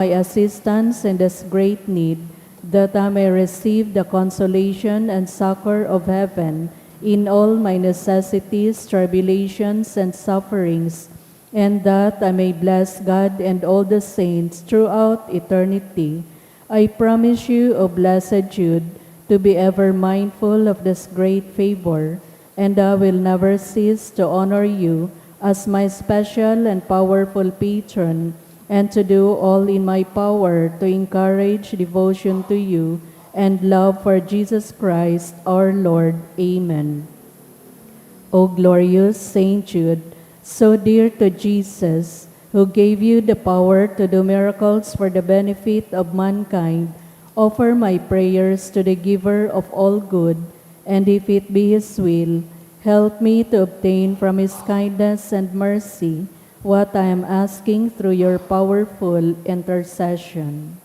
my assistance in this great need, that I may receive the consolation and succor of heaven in all my necessities, tribulations, and sufferings, and that I may bless God and all the saints throughout eternity. I promise you, O blessed Jude, to be ever mindful of this great favor, and I will never cease to honor you as my special and powerful patron, and to do all in my power to encourage devotion to you and love for Jesus Christ our Lord. Amen. O glorious Saint Jude, so dear to Jesus, who gave you the power to do miracles for the benefit of mankind, offer my prayers to the giver of all good, and if it be his will, help me to obtain from his kindness and mercy what I am asking through your powerful intercession.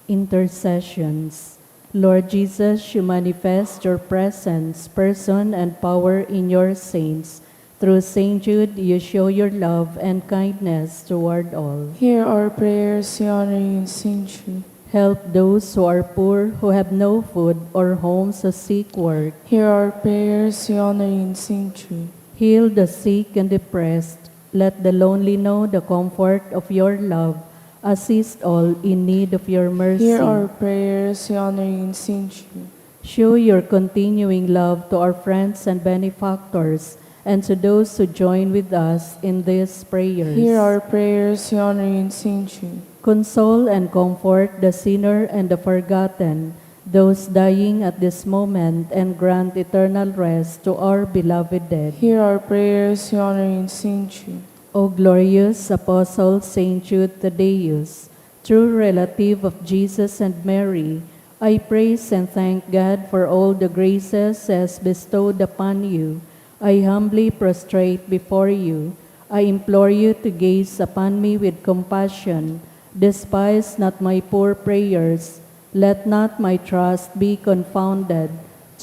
Intercessions. Lord Jesus, you manifest your presence, person, and power in your saints. Through Saint Jude, you show your love and kindness toward all. Hear our prayers, we honor you in Saint Jude. Help those who are poor, who have no food, or homes to seek work. Hear our prayers, we honor you in Saint Jude. Heal the sick and depressed. Let the lonely know the comfort of your love. Assist all in need of your mercy. Hear our prayers, we honor you in Saint Jude. Show your continuing love to our friends and benefactors, and to those who join with us in these prayers. Hear our prayers, we honor you in Saint Jude. Console and comfort the sinner and the forgotten, those dying at this moment, and grant eternal rest to our beloved dead. Hear our prayers, we honor you in Saint Jude. O glorious Apostle Saint Jude Thaddeus, true relative of Jesus and Mary, I praise and thank God for all the graces He has bestowed upon you. I humbly prostrate before you. I implore you to gaze upon me with compassion. Despise not my poor prayers. Let not my trust be confounded.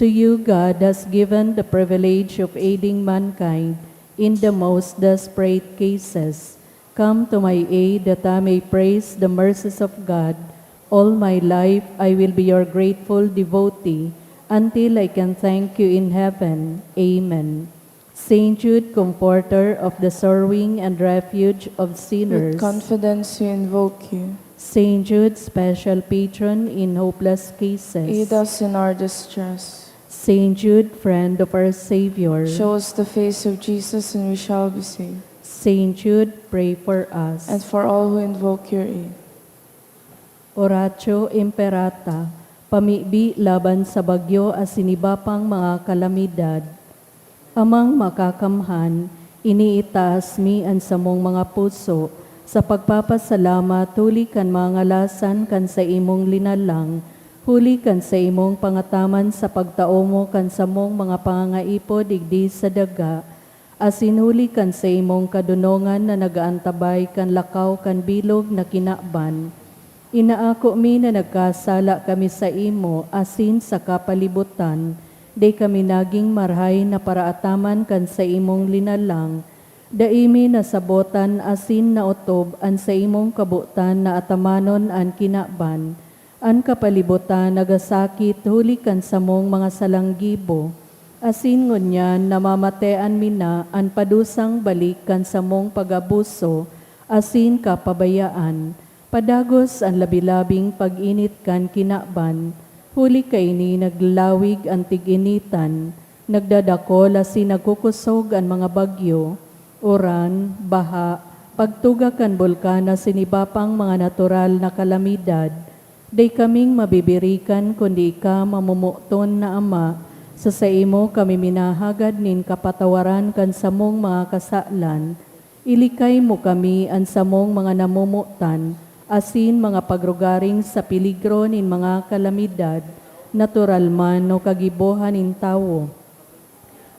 To you God has given the privilege of aiding mankind in the most desperate cases. Come to my aid that I may praise the mercies of God. All my life I will be your grateful devotee until I can thank you in heaven. Amen. Saint Jude, comforter of the sorrowing and refuge of sinners. With confidence we invoke you. Saint Jude, special patron in hopeless cases. Aid us in our distress. Saint Jude, friend of our Savior. Show us the face of Jesus and we shall be saved. Saint Jude, pray for us. And for all who invoke your aid. Oratio Imperata, pamibi laban sa bagyo at sinibapang mga kalamidad. Amang makakamhan, iniitaas mi ang samong mga puso, sa pagpapasalamat huli kan mga ngalasan kan sa imong linalang, huli kan sa imong pangataman sa pagtao mo kan sa mong mga pangangaipo digdi sa daga, asin huli kan sa imong kadunongan na nagaantabay kan lakaw kan bilog na kinaban. Inaako mi na nagkasala kami sa imo asin sa kapalibutan, di kami naging marhay na paraataman kan sa imong linalang, daimi na sabotan asin na utob an sa imong kabutan na atamanon an kinaban, an kapalibutan nagasakit huli kan sa mong mga salanggibo, asin ngunyan namamatean mina an padusang balik kan sa mong pagabuso, asin kapabayaan, padagos ang labilabing pag-init kan kinaban, huli kay ni naglawig ang tig-initan, nagdadakol asin nagkukusog ang mga bagyo, uran, baha, pagtuga kan bulkana sinibapang mga natural na kalamidad, day kaming mabibirikan kundi ka mamumuton na Ama, sa imo kami minahagad nin kapatawaran kan samong mga kasalan, ilikay mo kami ang samong mga namumutan, asin mga pagrugaring sa piligro nin mga kalamidad, natural man o kagibuhan in tawo.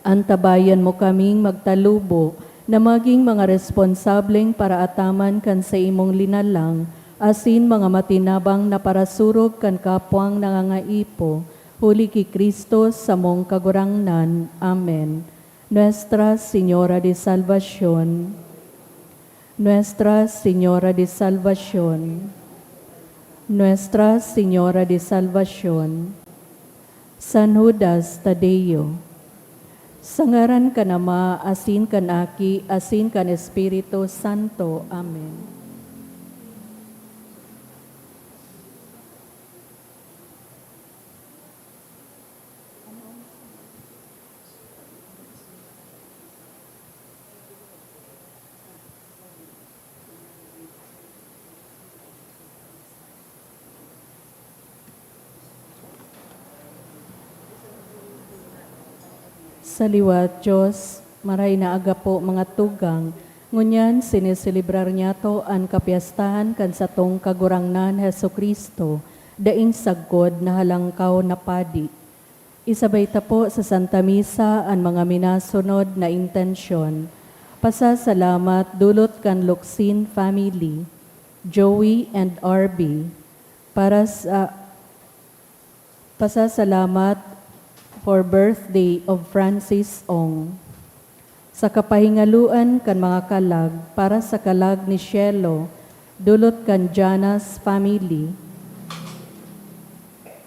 Antabayan mo kaming magtalubo na maging mga responsableng para ataman kan sa imong linalang, asin mga matinabang na parasurog kan kapwang nangangaipo, huli ki Kristo sa mong kagurangnan. Amen. Nuestra Señora de Salvación, Nuestra Señora de Salvación, Nuestra Señora de Salvación, San Judas Tadeo, sangaran ka nama, asin kan aki, asin kan Espiritu Santo. Amen. Sa liwat, Diyos, maray na aga po mga tugang, ngunyan siniselebrar niya to ang kapiyastahan kan sa tong kagurangnan Heso Kristo, daing sagkod na halangkaw na padi. Isabay ta po sa Santa Misa ang mga minasunod na intensyon. Pasasalamat dulot kan Locsin family, Joey and RB, para sa pasasalamat for birthday of Francis Ong. Sa kapahingaluan kan mga kalag, para sa kalag ni Shelo, dulot kan Janas family.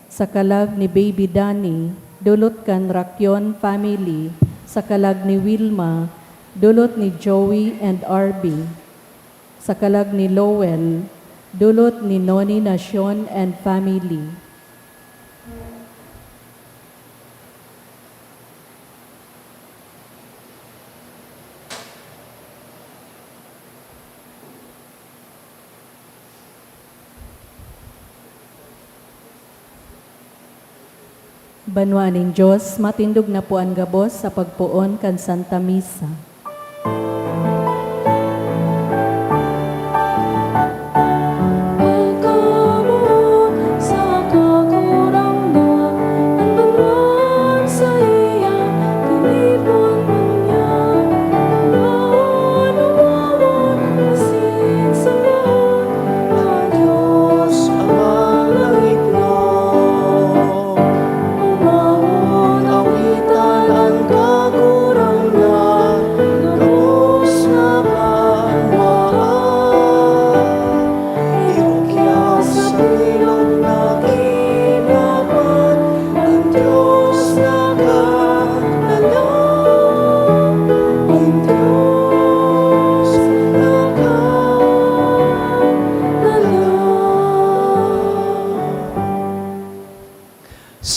Sa kalag ni Baby Danny, dulot kan Rakyon family. Sa kalag ni Wilma, dulot ni Joey and RB. Sa kalag ni Lowell, dulot ni Noni Nacion and family. Banwaning Diyos, matindog na po ang gabos sa pagpuon kan Santa Misa.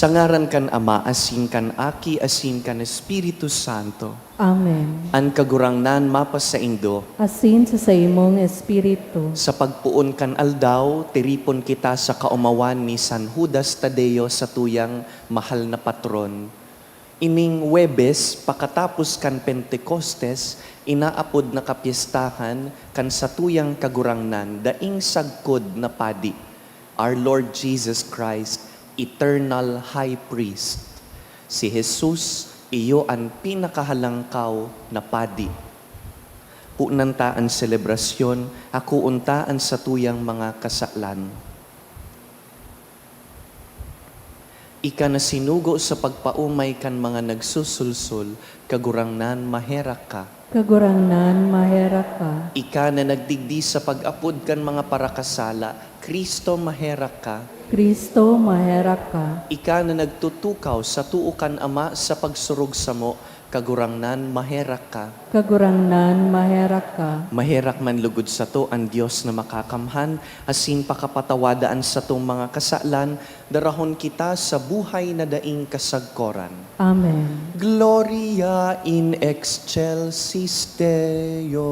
Sangaran kan Ama, asin kan Aki, asin kan Espiritu Santo. Amen. An kagurangnan mapas sa Indo, Asin sa imong Espiritu. sa pagpuon kan aldaw, tiripon kita sa kaumawan ni San Judas Tadeo sa tuyang mahal na patron. Ining Webes, pakatapos kan Pentecostes, inaapod na kapiestahan kan sa tuyang kagurangnan, daing sagkod na padi, our Lord Jesus Christ, Eternal High Priest. Si Jesus, iyo ang pinakahalangkaw na padi. Punanta ang selebrasyon, ako untaan sa tuyang mga kasalan. Ika na sinugo sa pagpaumay kan mga nagsusulsul, kagurangnan maherak ka. Kagurangnan, mahera ka. Ika na nagdigdi sa pag-apod kan mga parakasala, Kristo maherak ka. Kristo, mahera ka. Ika na nagtutukaw sa tuukan Ama sa pagsurog sa mo, kagurangnan maherak ka. Kagurangnan, mahera ka. Maherak man lugod sa to ang Diyos na makakamhan, asin pakapatawadaan sa tong mga kasalan, darahon kita sa buhay na daing kasagkoran. Amen. Gloria in excelsis Deo.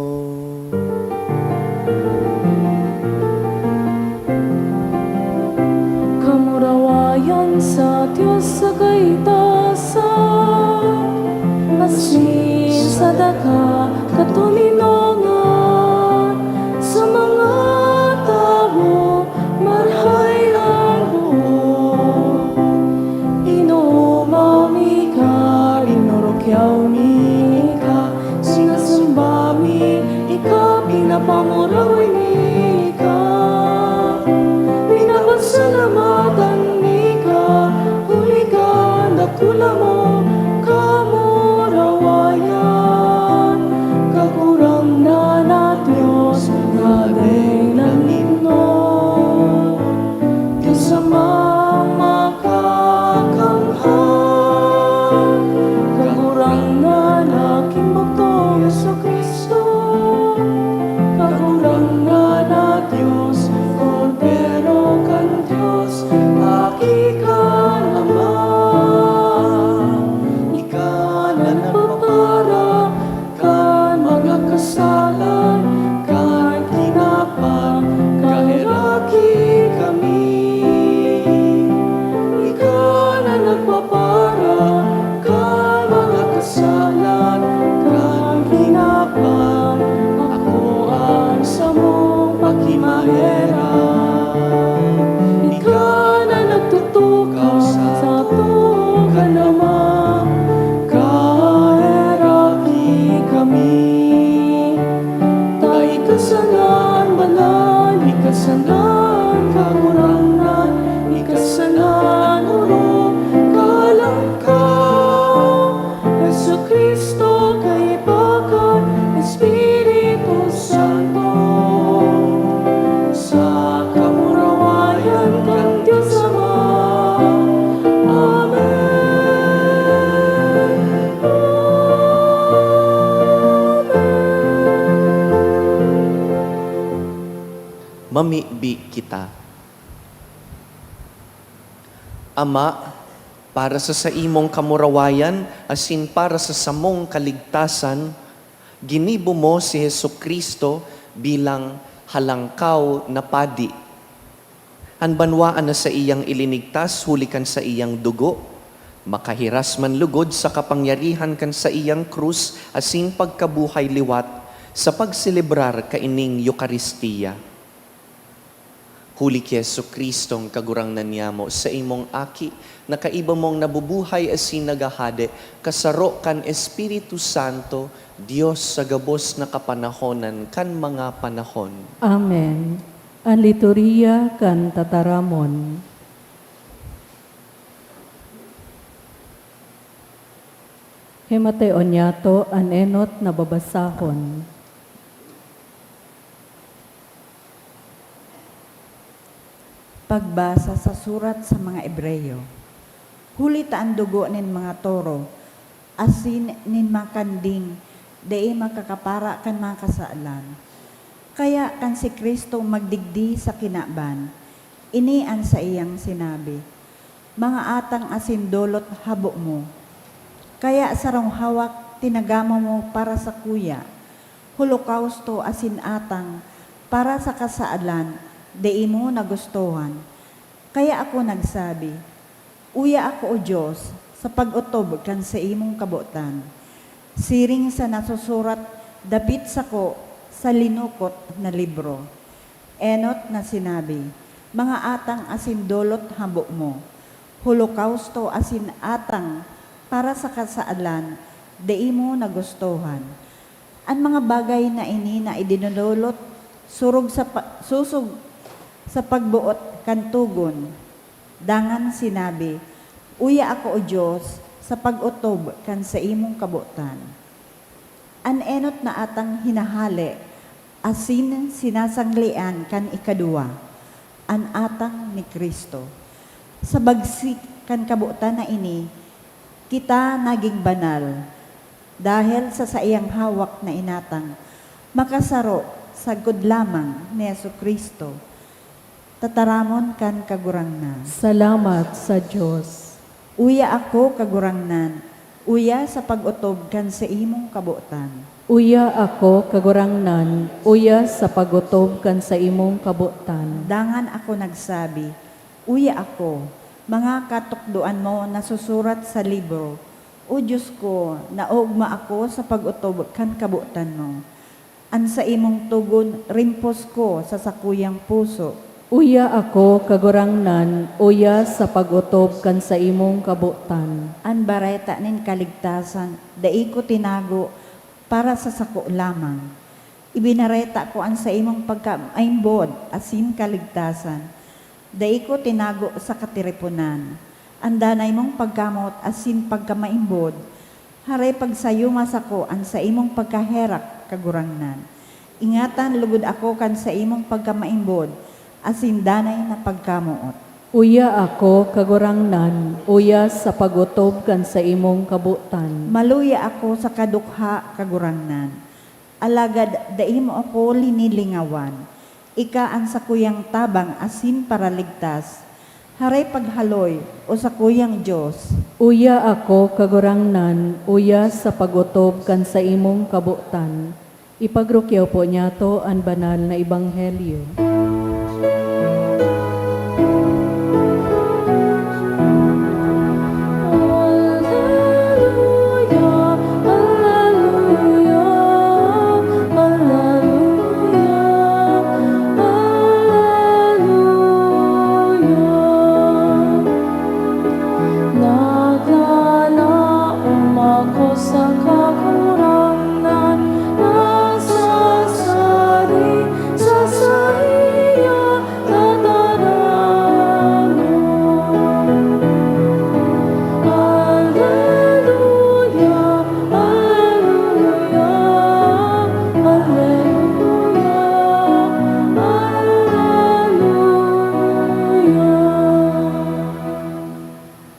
Kamurawayan sa Diyos sa kaitasan, asin sa daka katuminongan, sa mga tao marhay ang buo. Inomami ka, inurokyaw kami ka, sinasamba mi, ika, pinapamuraway mi ka, pinapasalamatan mi ka, huli ka, dakula mo, kamurawayan, kakurang na Diyos, naday langit no, Diyos amang makakamhan, kagurang na laking bugtong Yesu Kristo, kagurang na Diyos, Kordero kan Diyos, aki ka naman, ika na nagpapara, kan mga kasalan, kan tinapang, kahiraki kami. Ika na nagpapara, kan mga kasalan, kan tinapang, ako ang samong pakimahera. Ika na nagtutukaw sa tukan naman, kahiraki kami. Ta ikasalan banan, ikasalan kagurangan, ikasalan urong kalangkaw. Yesu Kristo kaibagan, Espiritu Santo, sa kamurawayan kan Diyos Ama. Mamibi kita. Ama, para sa imong kamurawayan, asin para sa samong kaligtasan, ginibo mo si Hesu Kristo bilang halangkaw na padi. Anbanwaan na sa iyang ilinigtas, hulikan sa iyang dugo, makahiras man lugod sa kapangyarihan kan sa iyang krus, asin pagkabuhay liwat, sa pagselebrar kaining Eukaristiya. Huli ki Yesu Kristong kagurangnan niya mo sa imong aki, na kaiba mong nabubuhay asin nagahade, kasaro kan Espiritu Santo, Diyos sa gabos na kapanahonan kan mga panahon. Amen. Ang liturhiya kan tataramon. Himate onyato an enot na babasahon. Pagbasa sa surat sa mga Ebreyo. Huli taan dugo nin mga toro, asin nin makanding, dai makakapara kan mga kasaalan. Kaya kan si Kristo magdigdi sa kinaban, inian sa iyang sinabi, mga atang asin dolot habo mo. Kaya sarong hawak tinagama mo para sa kuya, holokausto asin atang para sa kasaalan, di mo nagustuhan. Kaya ako nagsabi, uya ako o Diyos sa pag-utob kan sa imong kabutan. Siring sa nasusurat, dapit sa ko sa linukot na libro. Enot na sinabi, mga atang asin dolot habo mo, holokausto asin atang para sa kasaalan, di mo nagustuhan. Ang mga bagay na ini na idinulot, susog sa pagbuot kantugon, dangan sinabi, uya ako o Diyos sa pag-utob kan sa imong kabutan. An enot na atang hinahali, asin sinasanglian kan ikadua, an atang ni Kristo. Sa bagsik kan kabutan na ini, kita naging banal, dahil sa iyang hawak na inatang, makasaro sa gud lamang ni Yesu Kristo. Tataramon kan kagurangnan. Salamat sa Diyos. Uya ako kagurangnan, uya sa pag-utob kan sa imong kabutan. Uya ako kagurangnan, uya sa pagutob kan sa imong kabutan. Dangan ako nagsabi, uya ako, mga katukduan mo na susurat sa libro. O Diyos ko, naugma ako sa pag-utob kan kabutan mo. An sa imong tugon, rimpos ko sa sakuyang puso. Uya ako kagurangnan, uya sa pag-utob kan sa imong kabutan. An bareta nin kaligtasan, dai ko tinago para sa sako lamang. Ibinareta ko an sa imong pagkamaimbod, asin kaligtasan. Dai ko tinago sa katiripunan. Anda na imong pagkamot, asin pagkamaimbod. Haray pagsayumas ako an sa imong pagkaherak kagurangnan. Ingatan lugod ako kan sa imong pagkamaimbod, asin danay na pagkamuot. Uya ako kagurangnan, uya sa pag-utob kan sa imong kabutan. Maluya ako sa kadukha kagurangnan. Alagad dai mo ako linilingawan. Ika ang sa kuyang tabang asin para ligtas. Haray paghaloy o sa kuyang Diyos. Uya ako kagurangnan, uya sa pag-utob kan sa imong kabutan. Ipagrukyaw po niya to ang banal na ebanghelyo.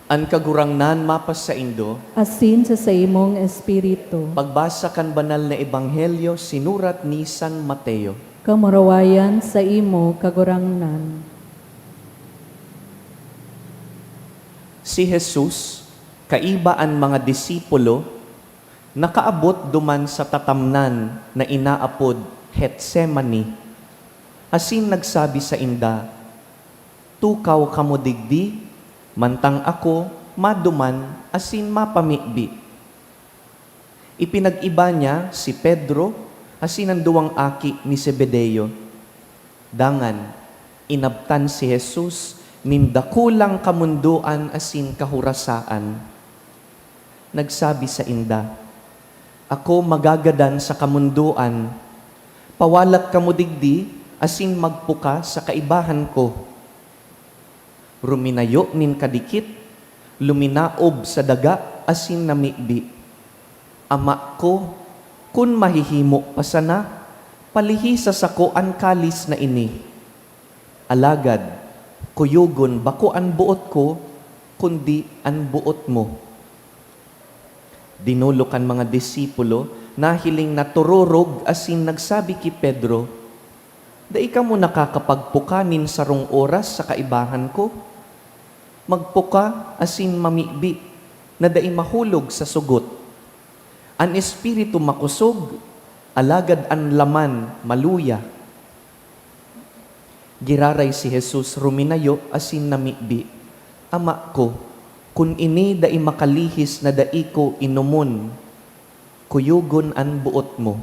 An kagurangnan mapas sa Indo, Asin sa imong espiritu. pagbasa kan banal na ebanghelyo sinurat ni San Mateo. Kamurawayan sa imo kagurangnan. Si Jesus, kaiba ang mga disipulo, nakaabot duman sa tatamnan na inaapod Getsemani. Asin nagsabi sa inda, "Tukaw kamo digdi, mantang ako maduman asin mapamibi." Ipinag-iba niya si Pedro asin ang duwang aki ni Zebedeo. Dangan, inabtan si Jesus nindakulang kamunduan asin kahurasaan. Nagsabi sa inda, "Ako magagadan sa kamunduan, pawalat kamo digdi asin magpuka sa kaibahan ko." Ruminayo nin kadikit, luminaob sa daga asin namibi. "Ama ko, kun mahihimo pa sana, palihisa sako an kalis na ini. Alagad, kuyugon bako an buot ko, kundi an buot mo." Dinulo kan mga disipulo, nahiling natururog asin nagsabi ki Pedro, "Dai ka mo nakakapagpukanin sarong oras sa kaibahan ko? Magpuka asin mamibi, na dai mahulog sa sugot. An espiritu makusog, alagad an laman maluya." Giraray si Jesus ruminayo asin namibi, "Ama ko, kun ini dai makalihis na dai ko inumon, kuyugon an buot mo."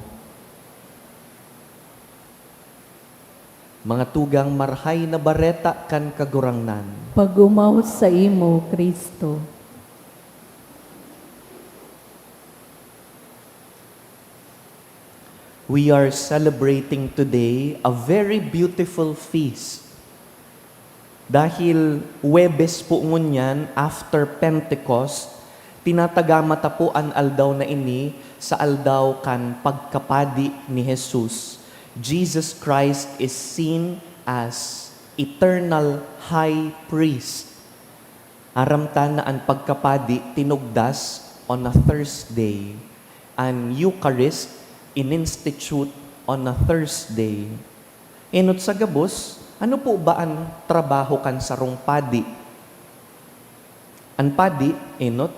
Mga tugang marhay na bareta kan kagurangnan. Pagumaw sa imo, Kristo. We are celebrating today a very beautiful feast. Dahil Huwebes po ngunyan after Pentecost, tinatagamata po ang aldaw na ini sa aldaw kan pagkapadi ni Jesus. Jesus Christ is seen as eternal high priest. Aramtan na ang pagkapadi tinugdas on a Thursday. Ang Eucharist in-institute on a Thursday. Inot sa gabos, ano po ba ang trabaho kan sarong padi? Ang padi, inot,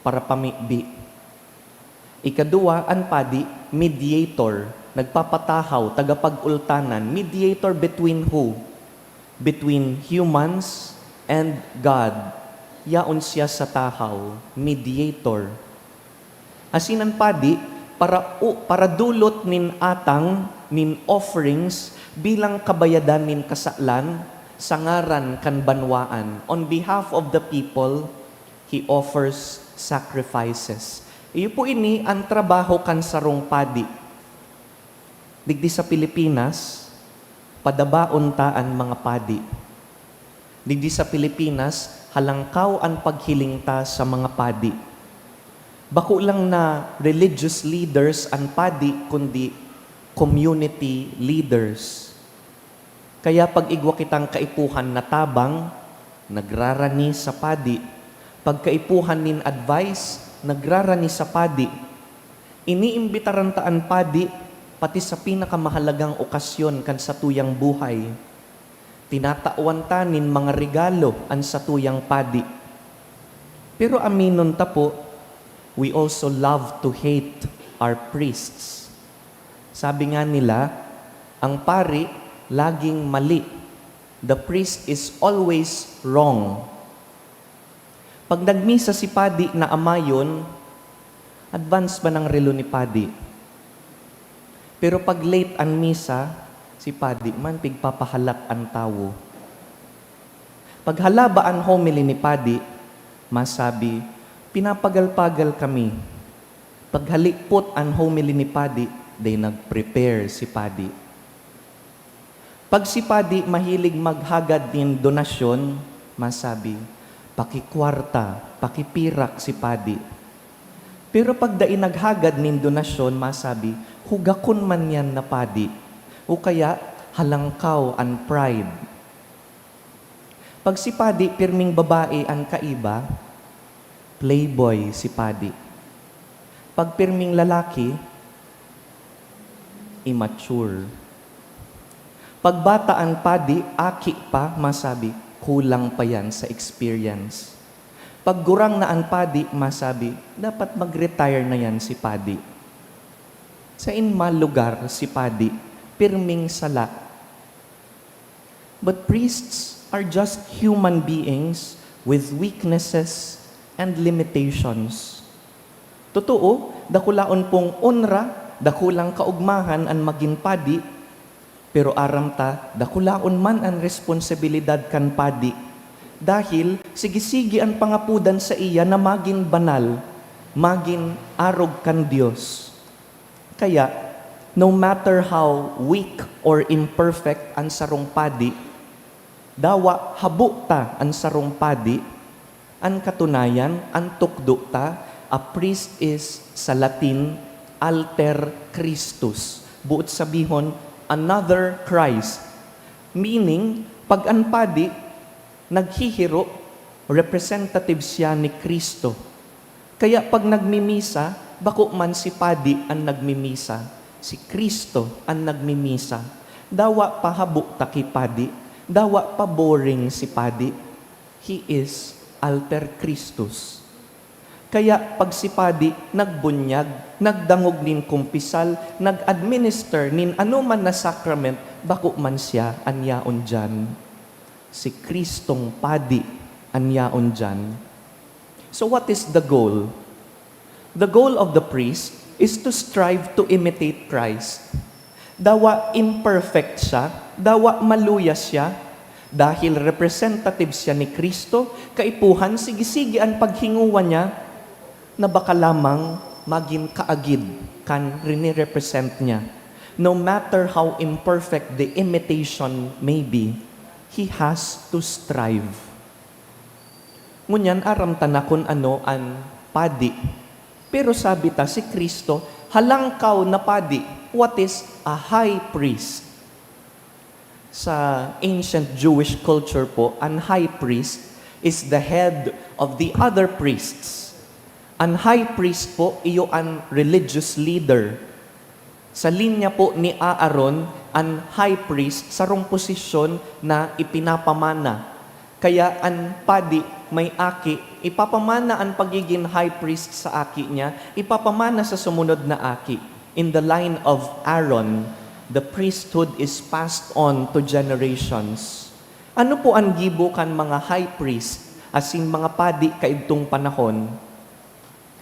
para pamibi. Ikadua, ang padi, mediator, nagpapatahaw, tagapag-ultanan, mediator between who? Between humans and God. Yaon siya sa tahaw, mediator. Asin ang padi, para dulot nin atang nin offerings bilang kabayadan nin kasalan sa ngaran kan banwaan. On behalf of the people, he offers sacrifices. Iyo po ini ang trabaho kan sarong padi. Digdi sa Pilipinas, padabaon ta ang mga padi. Digdi sa Pilipinas, halangkaw ang paghiling ta sa mga padi. Bako lang na religious leaders ang padi, kundi community leaders. Kaya pag igwa kitang kaipuhan na tabang, nagrarani sa padi. Pag kaipuhan nin advice, nagrarani sa padi. Iniimbitaran taan padi, pati sa pinakamahalagang okasyon kan sa tuyang buhay. Tinatawan ta nin mga regalo an sa tuyang padi. Pero aminon ta po, we also love to hate our priests. Sabi nga nila, ang pari laging mali. The priest is always wrong. Pag nagmisa si padi na amayon, advance ba ng relo ni padi? Pero pag late ang misa, si padi man pigpapahalat ang tawo. Pag halaba ang homily ni padi, masabi, pinapagal-pagal kami. Pag halikpot ang homily ni padi, they nag-prepare si padi. Pag si padi mahilig maghagad ng donasyon, masabi, pakikwarta, pakipirak si padi. Pero pag dai naghagad nin donasyon, masabi, hugakon man yan na padi. O kaya, halangkaw ang pride. Pag si padi, pirming babae ang kaiba, playboy si padi. Pag pirming lalaki, immature. Pag bata ang padi, aki pa, masabi, kulang pa yan sa experience. Pag gurang na ang padi, masabi, dapat mag-retire na yan si padi. Sa inma lugar si padi, pirming sala. But priests are just human beings with weaknesses and limitations. Totoo, dakulaon pong unra, dakulang kaugmahan ang maging padi, pero aram ta, dakulaon man ang responsibilidad kan padi. Dahil sige-sige ang pangapudan sa iya na maging banal, maging arog kan Diyos. Kaya, no matter how weak or imperfect ang sarong padi, dawa habu ta ang sarong padi, ang katunayan, ang tukdo ta, a priest is sa Latin, alter Christus. Buot sabihon, another Christ. Meaning, pag ang padi, naghihiro, representative siya ni Kristo. Kaya pag nagmimisa, bako man si padi ang nagmimisa, si Kristo ang nagmimisa. Dawa pahabuk taki padi, dawa pa boring si padi. He is alter Christus. Kaya pag si padi nagbunyag, nagdangog nin kumpisal, nag-administer nin anuman na sacrament, bako man siya anyaon dyan. Si Kristong padi anyaon dyan. So what is the goal? The goal of the priest is to strive to imitate Christ. Dawa imperfect siya, dawa maluyas siya, dahil representative siya ni Kristo, kaipuhan, sige-sige ang paghinguan niya, na baka lamang maging kaagid kan rini-represent niya. No matter how imperfect the imitation may be, he has to strive. Ngunyan, aram ta na kung ano ang padi. Pero sabi ta, si Kristo, halangkaw na padi. What is a high priest? Sa ancient Jewish culture po, ang high priest is the head of the other priests. Ang high priest po, iyo ang religious leader. Sa linya po ni Aaron, ang high priest, sarong posisyon na ipinapamana. Kaya ang padi may aki, ipapamana ang pagiging high priest sa aki niya, ipapamana sa sumunod na aki. In the line of Aaron, the priesthood is passed on to generations. Ano po ang gibo kan mga high priest, asin mga padi kaidtong panahon?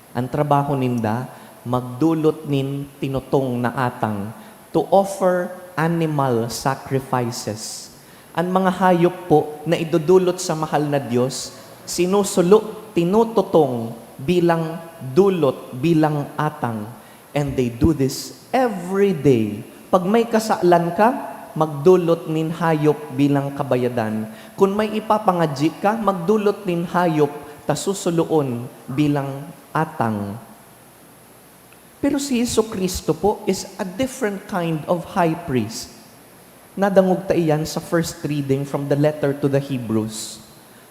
Ang trabaho ninda, magdulot nin tinutong na atang, to offer animal sacrifices. Ang mga hayop po na idudulot sa mahal na Diyos, sinusulo, tinututong bilang dulot, bilang atang. And they do this every day. Pag may kasalan ka, magdulot nin hayop bilang kabayadan. Kung may ipapangadji ka, magdulot nin hayop, tasusuloon bilang atang. Pero si Jesucristo po is a different kind of high priest. Nadangog ta iyan sa first reading from the letter to the Hebrews.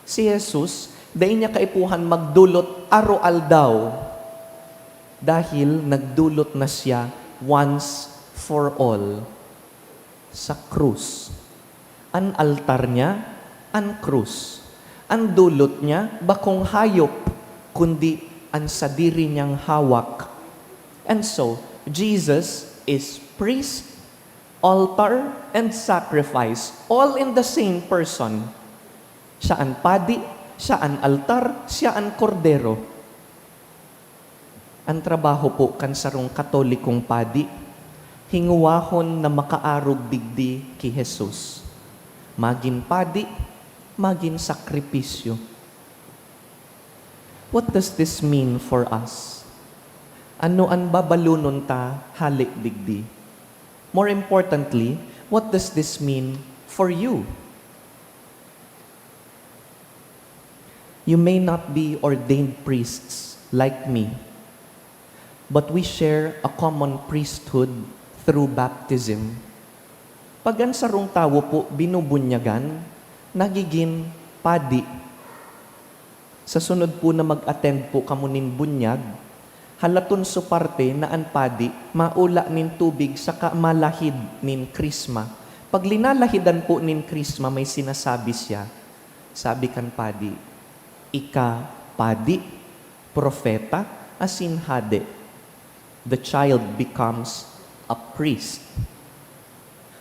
Si Jesus, dahil niya kaipuhan magdulot araw-aldaw dahil nagdulot na siya once for all sa krus. Ang altar niya, ang krus. Ang dulot niya, bakong hayop, kundi ang sadiri niyang hawak. And so, Jesus is priest, altar, and sacrifice, all in the same person. Siya ang padi, siya ang altar, siya ang kordero. Ang trabaho po kan sarong katolikong padi, hinguwahon na makaarog digdi ki Jesus. Magin padi, magin sakripisyo. What does this mean for us? Ano ang babalunon ta halik digdi? More importantly, what does this mean for you? You may not be ordained priests like me, but we share a common priesthood through baptism. Pag ang sarong tawo po binubunyagan, nagiging padi. Sa sunod po na mag-attend po kamunin bunyag, halaton so parte na ang padi, maula nin tubig sa kamalahid nin krisma. Pag linalahidan po nin krisma, may sinasabi siya. Sabi kan padi, ika padi, propeta, asin hade. The child becomes a priest.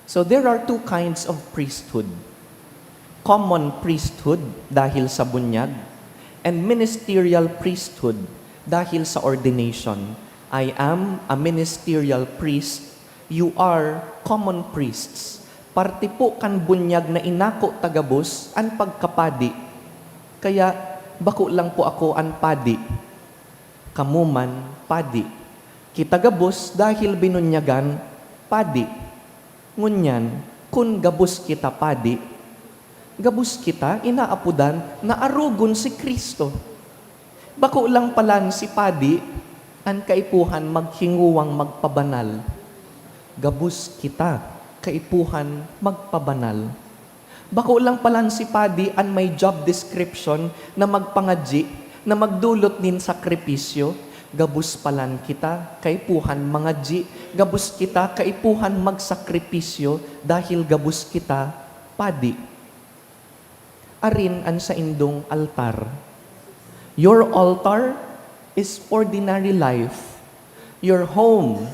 So there are two kinds of priesthood. Common priesthood dahil sa bunyag, and ministerial priesthood dahil sa ordination. I am a ministerial priest. You are common priests. Parte po kan bunyag na inako tagabos ang pagkapadi. Kaya bako lang po ako ang padi. Kamuman padi. Kitagabos dahil binunyagan padi. Ngunyan, kun gabos kita padi, gabos kita inaapudan na arugon si Kristo. Bako lang palan si padi, ang kaipuhan maghinguwang magpabanal. Gabus kita, kaipuhan magpabanal. Bako lang palan si padi, ang may job description na magpangadji, na magdulot din sakripisyo. Gabus palan kita, kaipuhan mangadji. Gabus kita, kaipuhan magsakripisyo, dahil gabus kita, padi. Arin an sa indong altar. Your altar is ordinary life. Your home,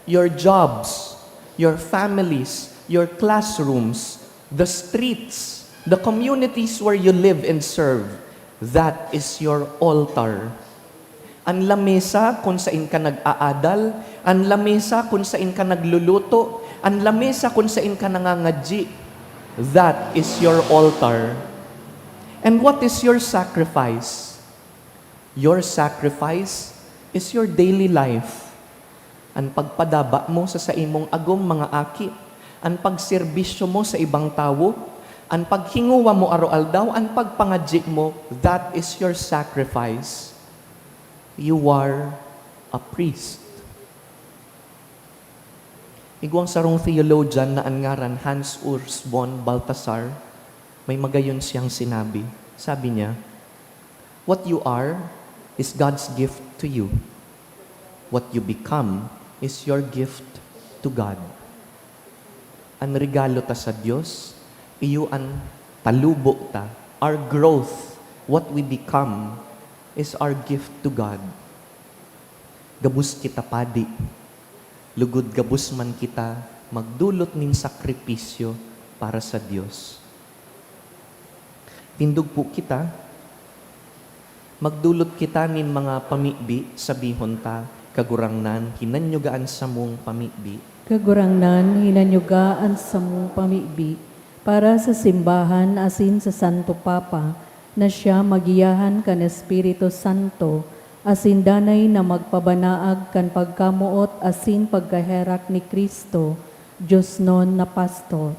your jobs, your families, your classrooms, the streets, the communities where you live and serve, that is your altar. Ang lamesa kung saan ka nag-aadal, ang lamesa kung saan ka nagluluto, ang lamesa kung saan ka nangangadji, that is your altar. And what is your sacrifice? Your sacrifice is your daily life. Ang pagpadaba mo sa imong agom mga aki, ang pagserbisyo mo sa ibang tao, ang paghinguwa mo araw-aldaw, ang pagpangadji mo, that is your sacrifice. You are a priest. Igwang sarong theologian na ang ngaran Hans Urs von Balthasar, may magayon siyang sinabi. Sabi niya, what you are is God's gift to you. What you become is your gift to God. Ang regalo ta sa Diyos, iyo ang talubo ta. Our growth, what we become, is our gift to God. Gabus kita padi. Lugod gabus man kita, magdulot nin sakripisyo para sa Diyos. Tindog po kita, magdulot kita nin mga pamibi, sabihon ta, Kagurangnan, hinanyugaan sa mong pamibi. Kagurangnan, hinanyugaan sa mong pamibi, para sa simbahan asin sa Santo Papa, na siya magiyahan kan Espiritu Santo, asin danay na magpabanaag kan pagkamuot asin pagkaherak ni Kristo, Diyos non na pastor.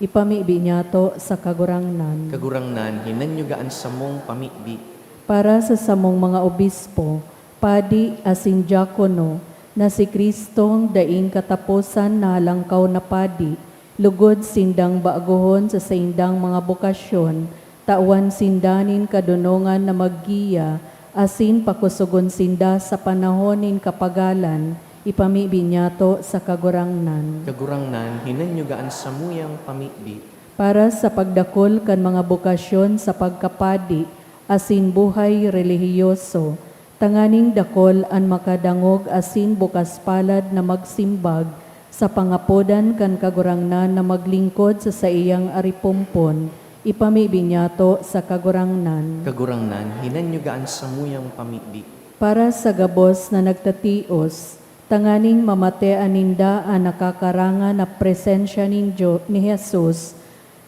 Ipamibi niya to sa kagurangnan. Kagurangnan, hinanyugaan sa mong pamibi. Para sa samong mga obispo, padi asin diakono, na si Kristong daing katapusan na halangkaw na padi, lugod sindang baagohon sa saindang mga bokasyon, tawan sindanin kadunongan na maggiya, asin pakusugon sinda sa panahon nin kapagalan, ipamibi niya to sa kagurangnan. Kagurangnan, hinanyugaan sa muyang pamibi. Para sa pagdakol kan mga bokasyon sa pagkapadi, asin buhay relihiyoso, tanganing dakol an makadangog asin bukas palad na magsimbag sa pangapodan kan kagurangnan na maglingkod sa iyang aripumpon, ipamibi niya to sa kagurangnan. Kagurangnan, hinanyugaan sa muyang pamibi. Para sa gabos na nagtatios, tanganing mamatean ninda ang nakakaranga na presensya ni Jesus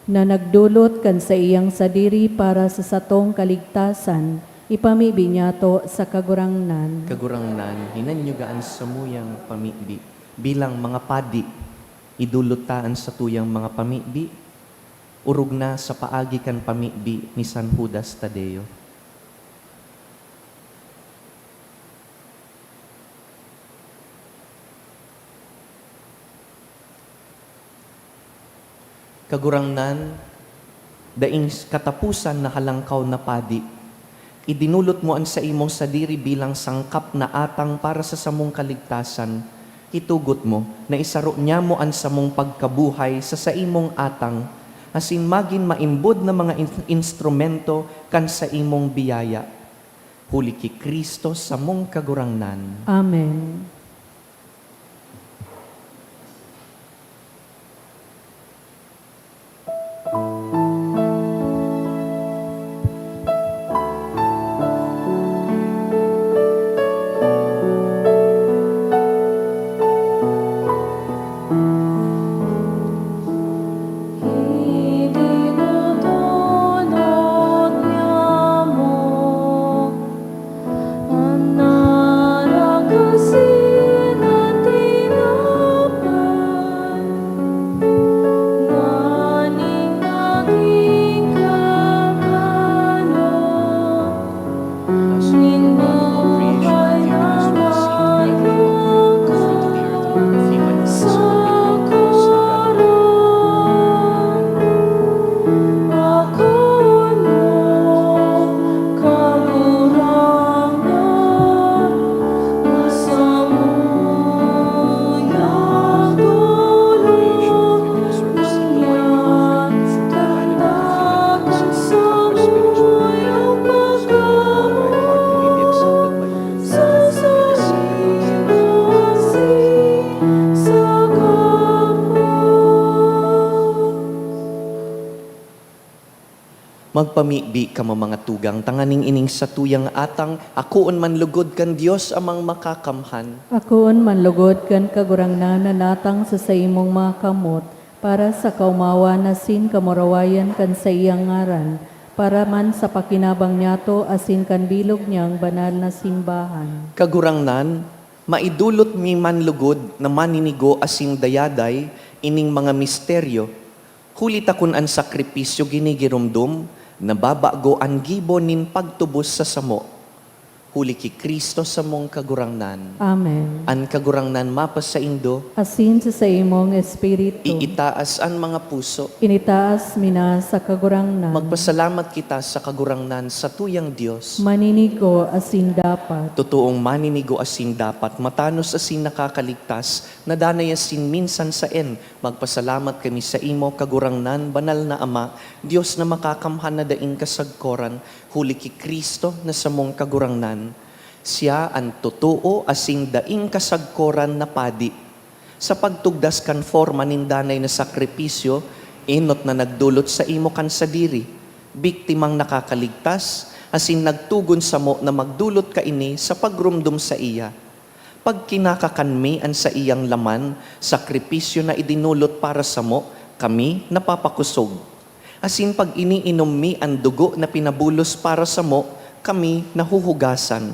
na nagdulot kan sa iyang sadiri para sa satong kaligtasan, ipamibi niya to sa kagurangnan. Kagurangnan, hinanyugaan sa muyang pamibi. Bilang mga padi, idulutaan sa tuyang mga pamibi, urog na sa paagi kan pamibi ni San Judas Tadeo. Kagurangnan, daing katapusan na halangkaw na padi, idinulot mo an sa imong sadiri bilang sangkap na atang para sa samong kaligtasan, itugot mo na isaro niya mo an samong pagkabuhay sa imong atang, asin magin maimbod na mga instrumento kan sa imong biyaya. Huli ki Kristo sa mong kagurangnan. Amen. Idinudunot niya mo ang naragasin at tinapay, nganing naging kabalo, ning buhay na malungkot sa karan. Ako no kagurangan, nasa muyang dulong niyan, tatakan sa muyang pagkamot, sa sasinasi sa kapwa. Magpamibi ka mga tugang, tanganing ining sa tuyang atang, akuon man lugod kan Dios amang makakamhan. Akoon manlugod kan kagurangnan na natang sa imong mga kamot, para sa kaumawa na sin kamurawayan kan sa iyang ngaran, para man sa pakinabang niyato asin kan bilog niyang banal na simbahan. Kagurangnan, maidulot mi man lugod na maninigo asing dayaday, ining mga misteryo, huli takon an sakripisyo ginigirumdum, nababago ang gibon nin pagtubos sa samo. Huli ki Kristo sa mong kagurangnan. Amen. An kagurangnan mapas sa indo, Asin sa imong espiritu, iitaas an mga puso. initaas mina sa kagurangnan, Magpasalamat kita sa kagurangnan sa tuyang Diyos. maninigo asin dapat. Totoong maninigo asin dapat, matanos asin nakakaligtas, nadanay asin minsan sa Magpasalamat kami sa imo, kagurangnan, banal na Ama, Diyos na makakamhan na daing kasagkoran, huli ki Kristo na sa mong kagurangnan. Siya ang totoo asing daing kasagkoran na padi. Sa pagtugdas kan forma nin danay na sakripisyo, inot na nagdulot sa imo kan sadiri, biktimang nakakaligtas, asin nagtugon sa mo na magdulot ka ini sa pagrumdum sa iya. Pag kinakakanmi an sa iyang laman, sakripisyo na idinulot para sa mo, kami napapakusog. Asin pag iniinom mi ang dugo na pinabulos para sa mo, kami nahuhugasan.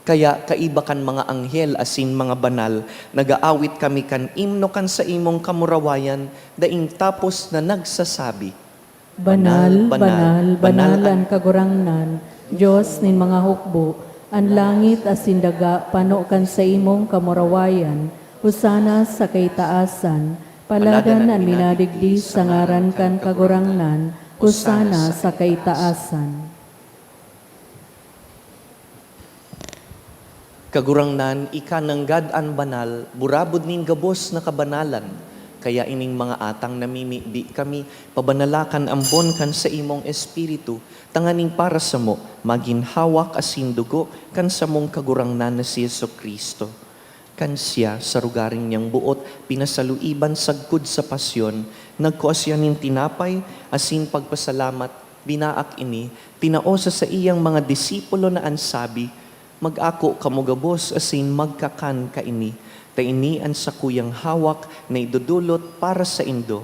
Kaya kaiba kan mga anghel asin mga banal, nagaawit kami kan imno kan sa imong kamurawayan, daing tapos na nagsasabi, Banal, banal, banal ang kagurangnan, Diyos nin mga hukbo, ang langit asin daga panokan sa imong kamurawayan, husana sa kaitaasan, paladan ang minadigdi sa ngaran kan kagurangnan, husana sa kaitaasan. Kagurangnan, ika nanggad an banal, burabod ning gabos na kabanalan. Kaya ining mga atang namimibi kami, pabanalakan ambon kan sa imong espiritu, tanganing para sa mo, maginhawak asin dugo kan sa mong kagurangnan na si Jesucristo. Kan siya, sa rugaring niyang buot, pinasaluiban sagkod sa pasyon, nagkuas siya nin tinapay, asin pagpasalamat, binaak ini, tinaosa sa iyang mga disipulo na ansabi, mag-ako kamugabos asin magkakan kaini, tainian sa kuyang hawak na idudulot para sa indo.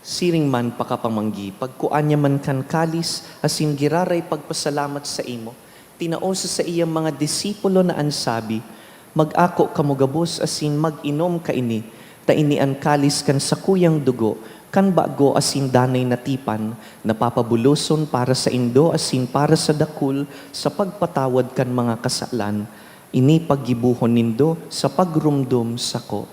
Siring man pakapamanggi, pagkuanya man kan kalis, asin giraray pagpasalamat sa imo, tinaosa sa iyang mga disipulo na ansabi, mag-ako kamugabos asin mag-inom kaini, tainian kalis kan sa kuyang dugo, kan bago asin danay natipan, napapabuloson para sa indo asin para sa dakul, sa pagpatawad kan mga kasalan, ini paggibuhon nindo sa pagrumdum sako.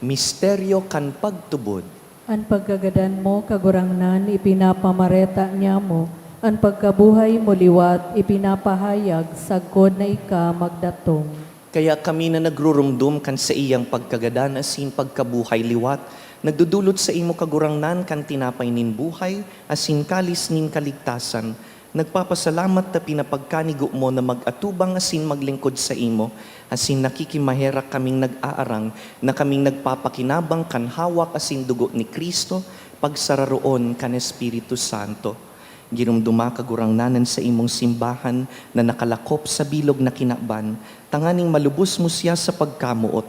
Misteryo kan pagtubod. Ang pagkagadan mo, kagurangnan, ipinapamareta niya mo. Ang pagkabuhay mo liwat, ipinapahayag, sagkod na ika magdatong. Kaya kami na nagrurumdum kan sa iyang pagkagadan asin pagkabuhay liwat, nagdudulot sa imo kagurangnan kan tinapay nin buhay, asin kalis nin kaligtasan, nagpapasalamat na pinapagkanigo mo na mag-atubang asin maglingkod sa imo, asin nakikimahera kaming nag-aarang na kaming nagpapakinabang kan hawak asin dugo ni Kristo, pagsararoon kan Espiritu Santo. Ginumduma kagurangnanan sa imong simbahan na nakalakop sa bilog na kinaban, tanganing malubos mo siya sa pagkamuot,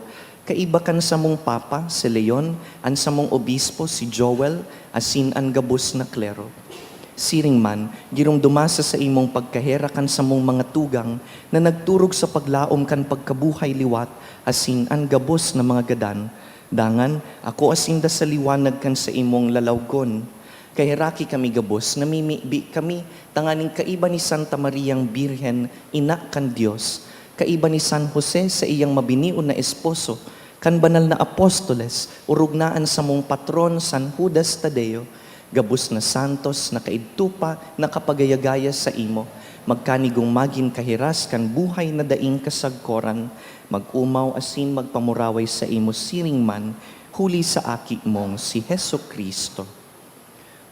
kaiba kan sa mong Papa, si Leon, an sa mong Obispo, si Joel, asin an gabos na klero. Siring man, girumdumasa sa imong pagkahera kan sa mong mga tugang na nagturog sa paglaom kan pagkabuhay liwat, asin an gabos na mga gadan. Dangan, ako asin da sa liwanag kan sa imong lalawgon. Kahiraki kami gabos, namimibi kami, tanganing kaiba ni Santa Mariang Birhen, ina kan Diyos. Kaiba ni San Jose sa iyang mabinion na esposo, kan banal na apostoles, urugnaan sa mong patron San Judas Tadeo, gabos na santos, nakaidtupa, nakapagayagaya sa imo, magkanigong magin kahiras kan buhay na daing kasagkoran, mag-umaw asin magpamuraway sa imo siring man, huli sa aki mong si Heso Kristo.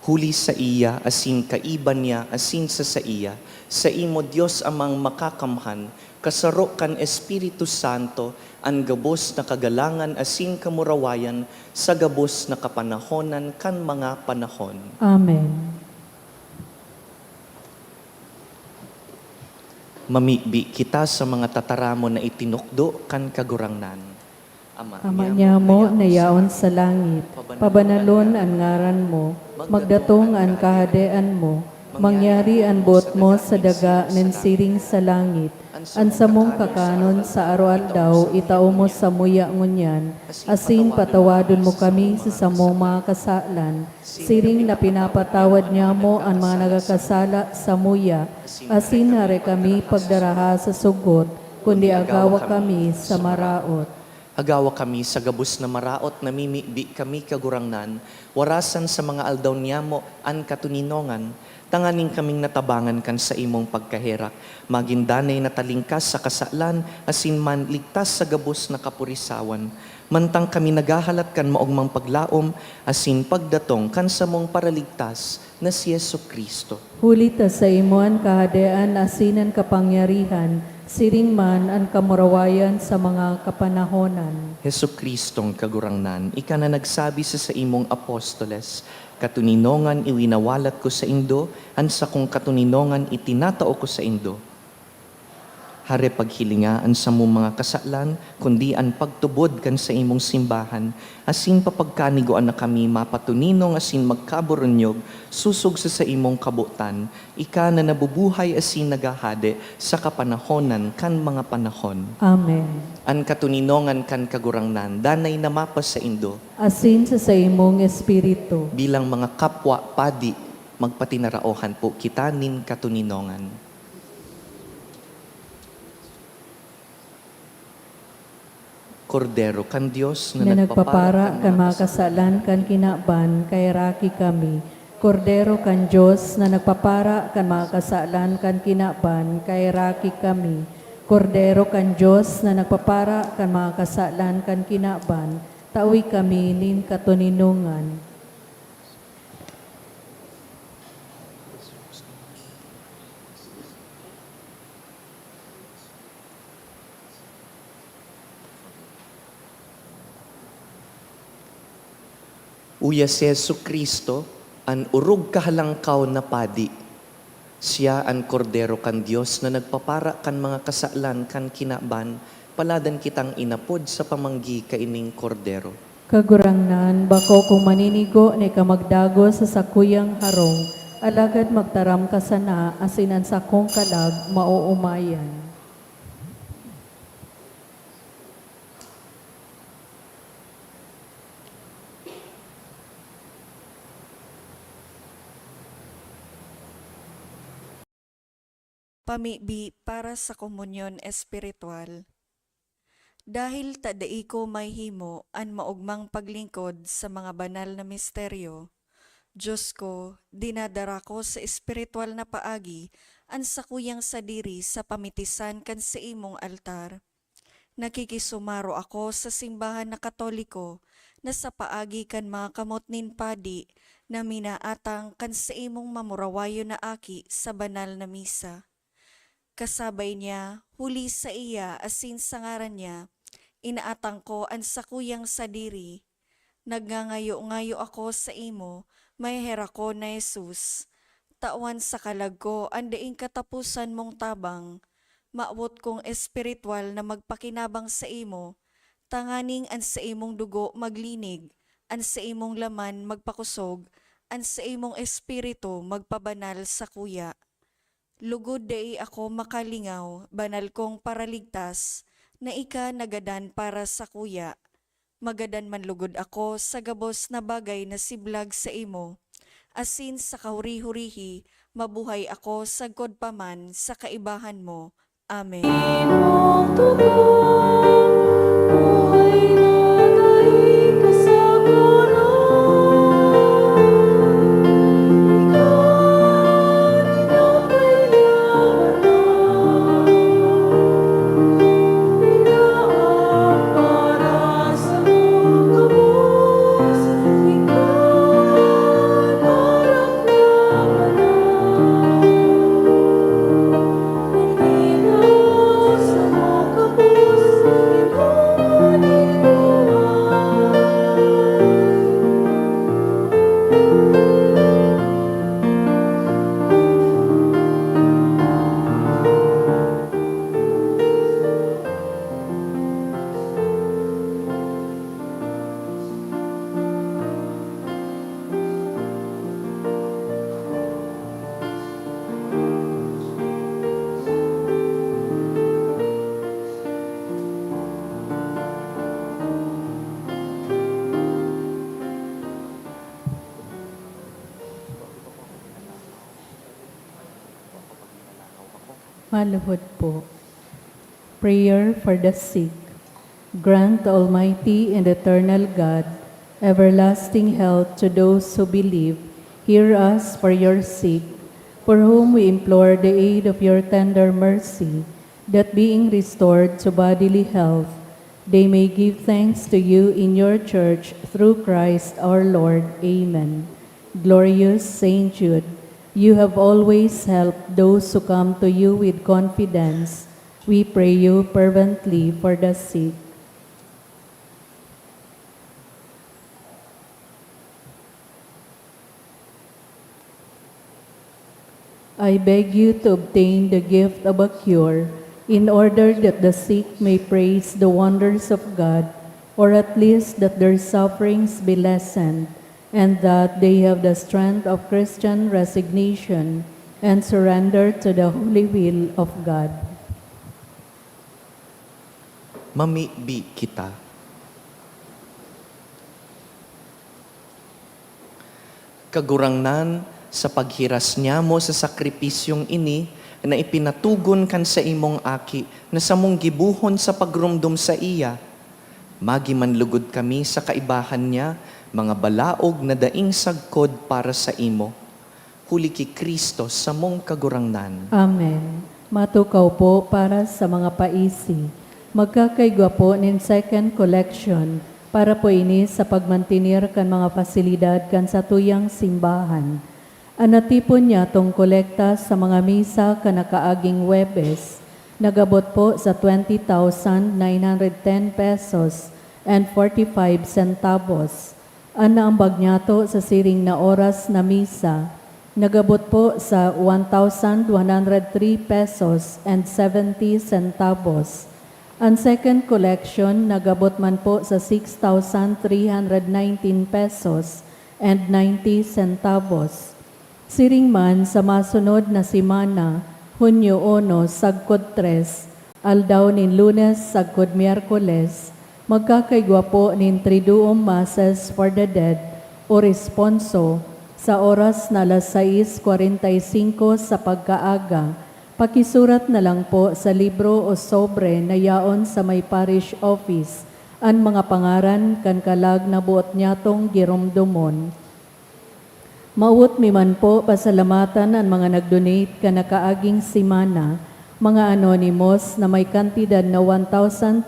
Huli sa iya, asin kaiban niya, asin sa iya, sa imo Diyos amang makakamhan, kasaro kan Espiritu Santo, ang gabos na kagalangan asin kamurawayan, sa gabos na kapanahonan kan mga panahon. Amen. Mamibi kita sa mga tataramo na itinukdo kan kagurangnan. Ama niya mo na yaon sa langit, pabanalon ang ngaran mo, magdatong ang kahadean mo, mangyari ang buot mo sa daga ng siring sa langit, ang samong kakanon sa araw-aldaw, itao mo sa muya ngunyan, asin patawadon mo kami sa samong mga kasalan, siring na pinapatawad niya mo ang mga nagakasala sa muya, asin hare kami pagdaraha sa sugot, kundi agawa kami sa maraot. Agawa kami sa gabos na maraot, namimibi kami kagurangnan, warasan sa mga aldaw niya mo an katuninongan, tanganing kaming natabangan kan sa imong pagkaherak, magindanay na talingkas sa kasalan, asin man ligtas sa gabos na kapurisawan, mantang kami nagahalat kan maogmang paglaom, asin pagdatong kan sa mong paraligtas, na si Yesu Kristo. Huli ta sa imuan kahadean asinan kapangyarihan, siring man ang kamurawayan sa mga kapanahonan. Hesu Kristong kagurangnan, ika na nagsabi sa imong apostoles, katuninongan iwinawalat ko sa indo, ansa kong katuninongan itinatao ko sa indo. Hare paghilingaan sa mong mga kasalan, kundi ang pagtubod kan sa imong simbahan, asin papagkaniguan na kami mapatuninong asin magkaburonyog, susog sa imong kabutan, ika na nabubuhay asin nagahade sa kapanahonan kan mga panahon. Amen. An katuninongan kan kagurangnan, danay na mapas sa indo, Asin sa imong espiritu. bilang mga kapwa padi, magpatinaraohan po kita nin katuninongan. Kordero kan Diyos Na nagpapara kan mga kasalan kan kinaban, kay raki kami. Kordero kan Diyos na nagpapara kan mga kasalan kan kinaban, kay raki kami. Kordero kan Diyos na nagpapara kan mga kasalan kan kinaban, tawi kami nin katuninungan. Uya si Yesu Kristo, an urug kahalangkaw na padi. Siya an kordero kan Dios na nagpapara kan mga kasalan kan kinaban, paladan kitang inapod sa pamanggi kaining kordero. Kagurangnan, bako kung maninigo ni kamagdago sa sakuyang harong, alagad magtaram ka sana, asinan sa kong kalag, mauumayan. Pamibi para sa komunyon espiritual. Dahil tadai ko may himo an maugmang paglingkod sa mga banal na misteryo, Diyos ko, dinadara ko sa espiritual na paagi an sakuyang sadiri sa pamitisan kan sa imong altar. Nakikisumaro ako sa simbahan na Katoliko na sa paagi kan mga kamot nin padi na minaatang kan sa imong mamurawayo na aki sa banal na misa. Kasabay niya, huli sa iya asin sa ngaran niya, inaatang ko ang sakuyang sadiri. Nagngangayo-ngayo ako sa imo, may hera ko na Jesus. Tawan sa kalag ko, andaing katapusan mong tabang. Maawot kong espiritual na magpakinabang sa imo, tanganing an sa imong dugo maglinig, an sa imong laman magpakusog, an sa imong espiritu magpabanal sa kuya. Lugod dai ako makalingaw, banal kong paraligtas, na ika nagadan para sa kuya. Magadan man lugod ako sa gabos na bagay na siblag sa imo. Asin sa kahuri-hurihi, mabuhay ako sagkod paman sa kaibahan mo. Amen. Imong tugon, buhay na daig kasagaran. Maluhod po. Prayer for the sick. Grant, Almighty and eternal God, everlasting health to those who believe. Hear us for your sake, for whom we implore the aid of your tender mercy, that being restored to bodily health, they may give thanks to you in your church through Christ our Lord. Amen. glorious Saint Jude, you have always helped those who come to you with confidence. We pray you fervently for the sick. I beg you to obtain the gift of a cure, in order that the sick may praise the wonders of God, or at least that their sufferings be lessened, and that they have the strength of Christian resignation and surrender to the holy will of God. Mamibi kita. Kagurangnan sa paghiras niya mo sa sakripisyong ini, na ipinatugon kan sa imong aki, na sa mong gibuhon sa pagrumdum sa iya. Magi manlugod kami sa kaibahan niya, mga balaog na daing sagkod para sa imo. Huli ki Kristo sa mong kagurangnan. Amen. Matukaw po para sa mga paisi. Magkakaigwa po nin second collection para po ini sa pagmantinir kan mga pasilidad kan sa tuyang simbahan. Anatipon niya tong kolekta sa mga misa kanakaaging Webes. Nagabot po sa 20,910 pesos and 45 centavos. Anaambag niya to sa siring na oras na misa. Nagabot po sa 1,103 pesos and 70 centavos. Ang second collection nagabot man po sa 6,319 pesos and 90 centavos. Siring man sa masunod na simana, Hunyo 1, Sagkod 3, aldaw nin Lunes, Sagkod Miyerkules, magkakaigwa po nin Triduum Masses for the Dead o responso sa oras na alas 6:45 sa pagkaaga. Pakisurat na lang po sa libro o sobre na yaon sa may parish office ang mga pangaran kan kalag na buot nyatong giromdomon. Mauot mi man po pasalamatan ang mga nag-donate kanakaaging simana, mga anonymous na may kantidad na 1,300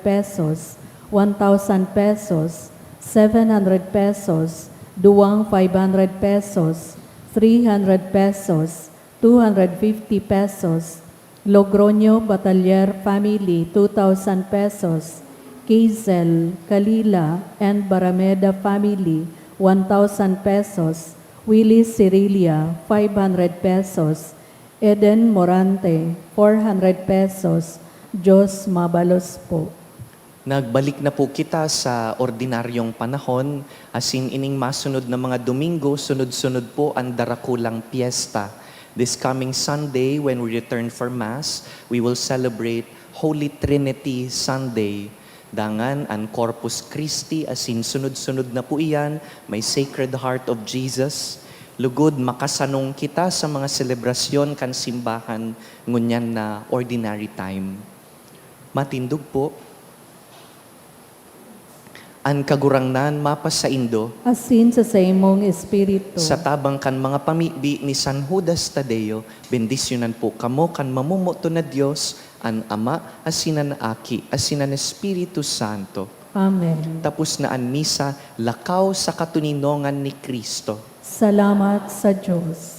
pesos, 1,000 pesos, 700 pesos, duwang 500 pesos, 300 pesos, 250 pesos, Logroño Batalier Family 2,000 pesos, Quezal, Calila, and Barameda Family 1,000 pesos, Willis Cirilia 500 pesos, Eden Morante 400 pesos, Diyos Mabalos po. Nagbalik na po kita sa ordinaryong panahon, asin ining masunod na mga Domingo, sunod-sunod po ang darakulang piyesta. This coming Sunday, when we return for Mass, we will celebrate Holy Trinity Sunday. Dangan ang Corpus Christi, asin sunod-sunod na po iyan, may Sacred Heart of Jesus. Lugod, makasanong kita sa mga selebrasyon kan simbahan ngunyan na ordinary time. Matindog po, ang kagurangnan mapasaindo Asin sa imong espiritu. sa tabang kan mga pamibi ni San Judas Tadeo, bendisyonan po kamo kan mamumuto na Diyos, an Ama, asinan na Aki, asinan na Espiritu Santo. Amen. Tapos na an misa, lakaw sa katuninongan ni Kristo. Salamat sa Diyos.